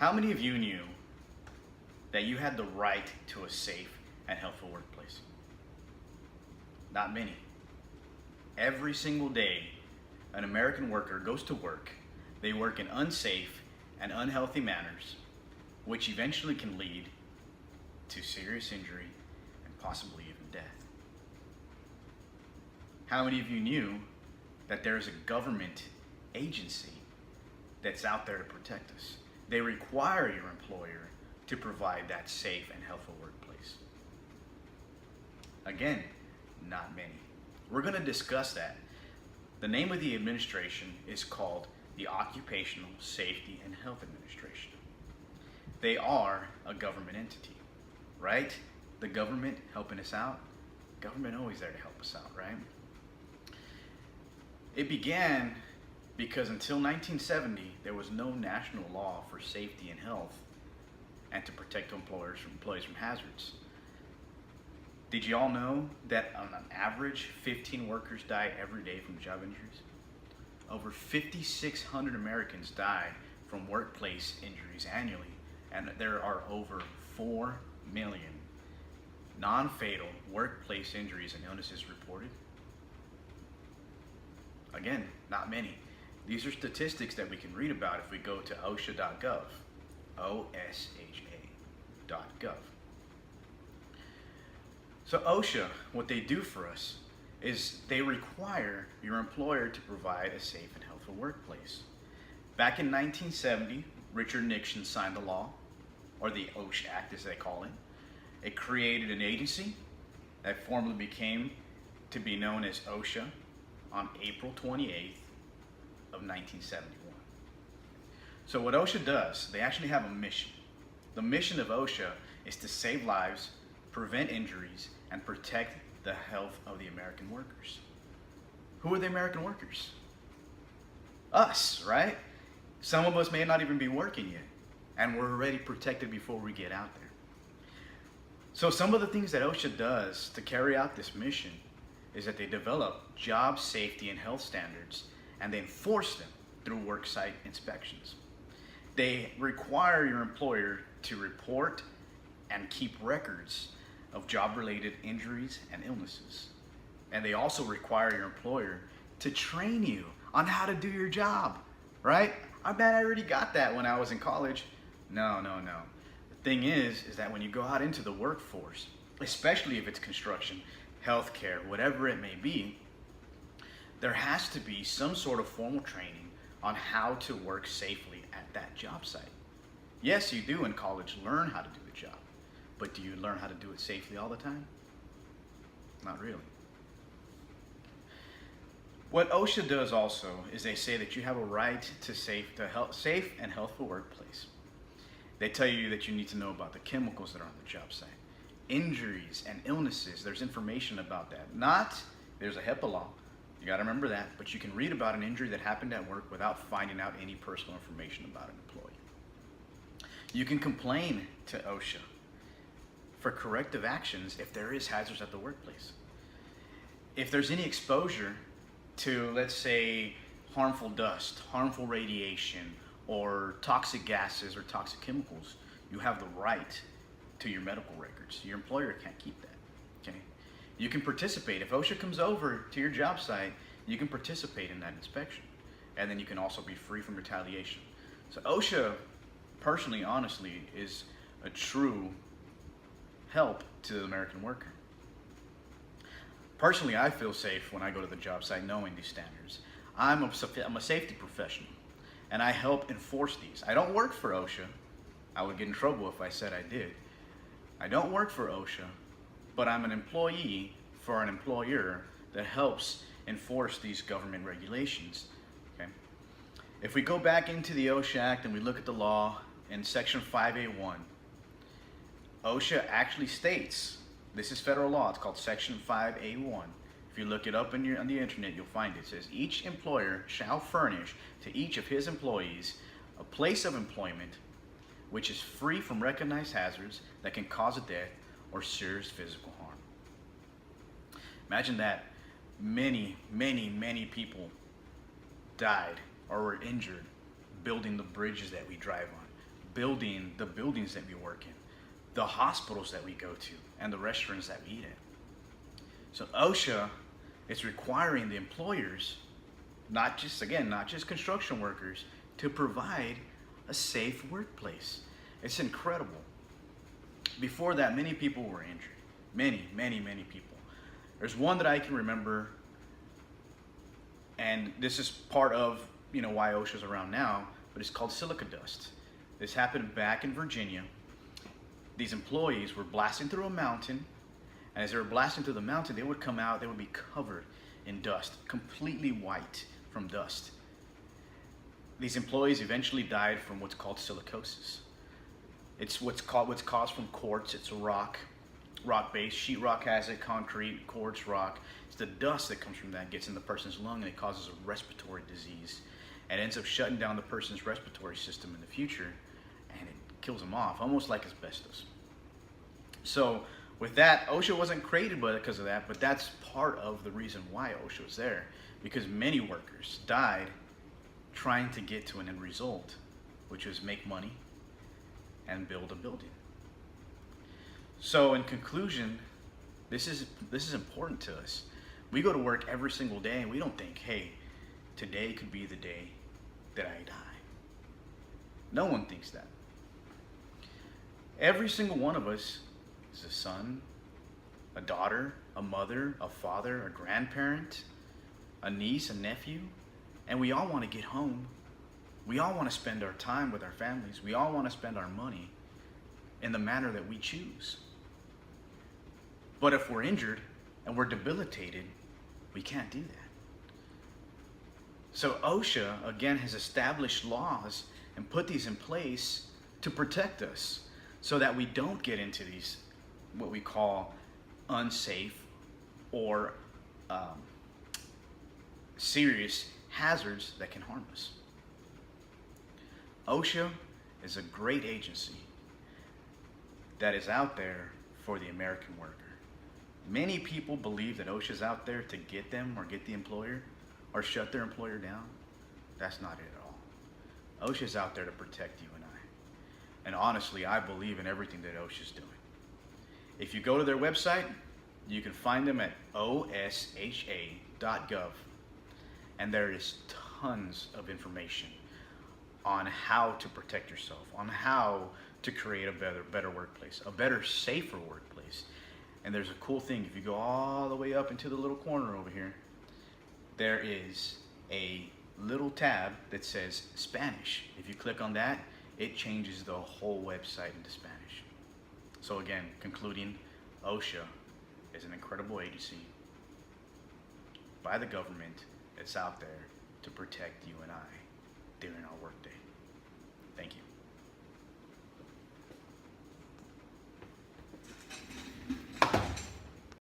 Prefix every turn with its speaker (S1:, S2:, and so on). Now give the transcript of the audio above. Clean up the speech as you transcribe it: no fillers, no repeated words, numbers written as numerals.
S1: How many of you knew that you had the right to a safe and healthful workplace? Not many. Every single day, an American worker goes to work. They work in unsafe and unhealthy manners, which eventually can lead to serious injury and possibly even death. How many of you knew that there is a government agency that's out there to protect us? They require your employer to provide that safe and healthful workplace. Again, not many. We're going to discuss that. The name of the administration is called the Occupational Safety and Health Administration. They are a government entity, right? The government helping us out. Government always there to help us out, right? It began because until 1970, there was no national law for safety and health and to protect employees from hazards. Did you all know that on an average, 15 workers die every day from job injuries? Over 5,600 Americans die from workplace injuries annually, and there are over 4 million non-fatal workplace injuries and illnesses reported. Again, not many. These are statistics that we can read about if we go to OSHA.gov, OSHA.gov. So OSHA, what they do for us is they require your employer to provide a safe and healthful workplace. Back in 1970, Richard Nixon signed the law, or the OSHA Act as they call it. It created an agency that formally became to be known as OSHA on April 28th of 1971. So what OSHA does, they actually have a mission. The mission of OSHA is to save lives, prevent injuries, and protect the health of the American workers. Who are the American workers? Us, right? Some of us may not even be working yet, and we're already protected before we get out there. So some of the things that OSHA does to carry out this mission is that they develop job safety and health standards, and they enforce them through worksite inspections. They require your employer to report and keep records of job-related injuries and illnesses. And they also require your employer to train you on how to do your job, right? I bet I already got that when I was in college. No. The thing is that when you go out into the workforce, especially if it's construction, healthcare, whatever it may be, there has to be some sort of formal training on how to work safely at that job site. Yes, you do in college learn how to do the job, but do you learn how to do it safely all the time? Not really. What OSHA does also is they say that you have a right to safe and healthful workplace. They tell you that you need to know about the chemicals that are on the job site. Injuries and illnesses, there's information about that. There's a HIPAA law, you gotta remember that, but you can read about an injury that happened at work without finding out any personal information about an employee. You can complain to OSHA for corrective actions if there is hazards at the workplace. If there's any exposure to, let's say, harmful dust, harmful radiation, or toxic gases or toxic chemicals, you have the right to your medical records. Your employer can't keep that, okay? You can participate. If OSHA comes over to your job site, you can participate in that inspection. And then you can also be free from retaliation. So OSHA, personally, honestly, is a true help to the American worker. Personally, I feel safe when I go to the job site knowing these standards. I'm a safety professional, and I help enforce these. I don't work for OSHA. I would get in trouble if I said I did. I don't work for OSHA, but I'm an employee for an employer that helps enforce these government regulations. Okay? If we go back into the OSHA Act and we look at the law in Section 5A1, OSHA actually states, this is federal law, it's called Section 5A1. If you look it up on the internet, you'll find it. It says, each employer shall furnish to each of his employees a place of employment which is free from recognized hazards that can cause a death or serious physical harm. Imagine that many people died or were injured building the bridges that we drive on, building the buildings that we work in, the hospitals that we go to, and the restaurants that we eat at. So OSHA is requiring the employers, not just construction workers, to provide a safe workplace. It's incredible. Before that, many people were injured. Many people. There's one that I can remember, and this is part of why OSHA's around now, but it's called silica dust. This happened back in Virginia. These employees were blasting through a mountain, and as they were blasting through the mountain, they would come out, they would be covered in dust, completely white from dust. These employees eventually died from what's called silicosis. It's what's caused from quartz. It's a rock base. Sheetrock has it, concrete, quartz rock. It's the dust that comes from that gets in the person's lung, and it causes a respiratory disease. And ends up shutting down the person's respiratory system in the future, and it kills them off, almost like asbestos. So with that, OSHA wasn't created because of that, but that's part of the reason why OSHA was there, because many workers died trying to get to an end result, which was make money and build a building. So in conclusion, this is important to us. We go to work every single day and we don't think, hey, today could be the day that I die. No one thinks that. Every single one of us is a son, a daughter, a mother, a father, a grandparent, a niece, a nephew, and we all want to get home. We all want to spend our time with our families. We all want to spend our money in the manner that we choose. But if we're injured and we're debilitated, we can't do that. So OSHA, again, has established laws and put these in place to protect us so that we don't get into these, what we call unsafe or serious hazards that can harm us. OSHA is a great agency that is out there for the American worker. Many people believe that OSHA is out there to get them or get the employer or shut their employer down. That's not it at all. OSHA is out there to protect you and I. And honestly, I believe in everything that OSHA is doing. If you go to their website, you can find them at osha.gov. And there is tons of information on how to protect yourself, on how to create a better workplace, a better, safer workplace. And there's a cool thing. If you go all the way up into the little corner over here, there is a little tab that says Spanish. If you click on that, it changes the whole website into Spanish. So again, concluding, OSHA is an incredible agency by the government that's out there to protect you and I during our workday. Thank you.